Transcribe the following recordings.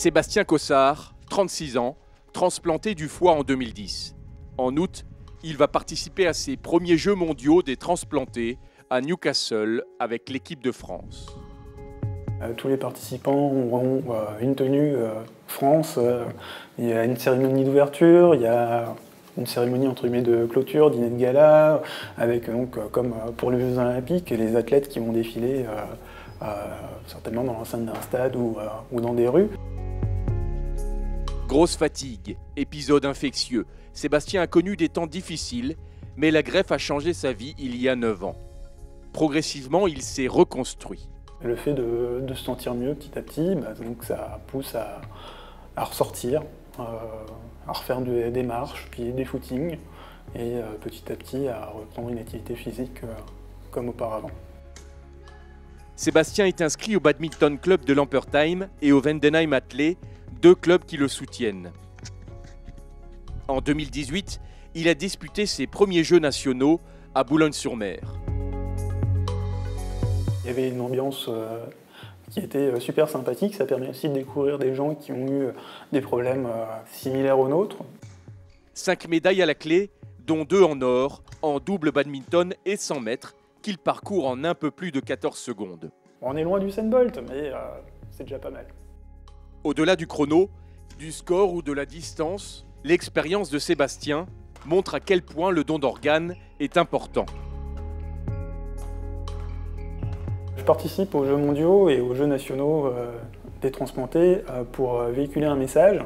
Sébastien Cossard, 36 ans, transplanté du foie en 2010. En août, il va participer à ses premiers Jeux mondiaux des transplantés à Newcastle avec l'équipe de France. Tous les participants auront une tenue France. Il y a une cérémonie d'ouverture, il y a une cérémonie entre guillemets de clôture, dîner de gala, avec donc comme pour les Jeux Olympiques, les athlètes qui vont défiler certainement dans l'enceinte d'un stade ou dans des rues. Grosse fatigue, épisode infectieux. Sébastien a connu des temps difficiles, mais la greffe a changé sa vie il y a 9 ans. Progressivement, il s'est reconstruit. Le fait de se sentir mieux petit à petit, donc ça pousse à ressortir, à refaire des marches, puis des footings, et petit à petit à reprendre une activité physique comme auparavant. Sébastien est inscrit au Badminton Club de Lampertheim et au Vendenheim Athlé, 2 clubs qui le soutiennent. En 2018, il a disputé ses premiers Jeux nationaux à Boulogne-sur-Mer. Il y avait une ambiance qui était super sympathique, ça permet aussi de découvrir des gens qui ont eu des problèmes similaires aux nôtres. 5 médailles à la clé, dont 2 en or, en double badminton et 100 mètres, qu'il parcourt en un peu plus de 14 secondes. On est loin du Usain Bolt, mais c'est déjà pas mal. Au-delà du chrono, du score ou de la distance, l'expérience de Sébastien montre à quel point le don d'organes est important. Je participe aux Jeux mondiaux et aux Jeux nationaux des transplantés pour véhiculer un message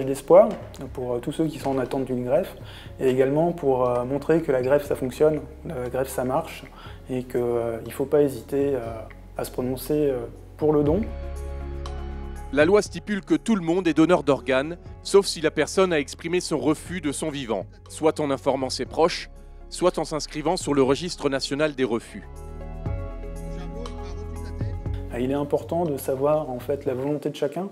d'espoir pour tous ceux qui sont en attente d'une greffe, et également pour montrer que la greffe ça fonctionne, la greffe ça marche, et qu'il ne faut pas hésiter à se prononcer pour le don. La loi stipule que tout le monde est donneur d'organes, sauf si la personne a exprimé son refus de son vivant, soit en informant ses proches, soit en s'inscrivant sur le registre national des refus. Il est important de savoir en fait la volonté de chacun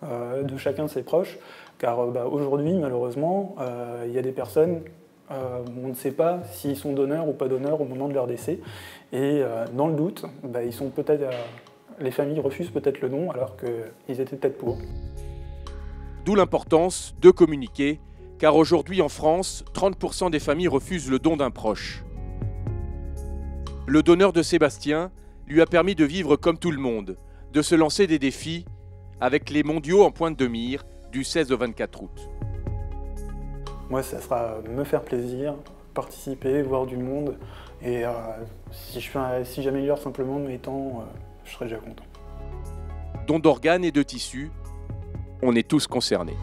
de ses proches, car aujourd'hui malheureusement il y a des personnes on ne sait pas s'ils sont donneurs ou pas donneurs au moment de leur décès, et dans le doute, ils sont peut-être les familles refusent peut-être le don alors qu'ils étaient peut-être pour. D'où l'importance de communiquer, car aujourd'hui en France, 30% des familles refusent le don d'un proche. Le donneur de Sébastien lui a permis de vivre comme tout le monde, de se lancer des défis avec les mondiaux en pointe de mire du 16 au 24 août. Moi, ça sera me faire plaisir, participer, voir du monde, et si j'améliore simplement mes temps, je serai déjà content. Don d'organes et de tissus, on est tous concernés.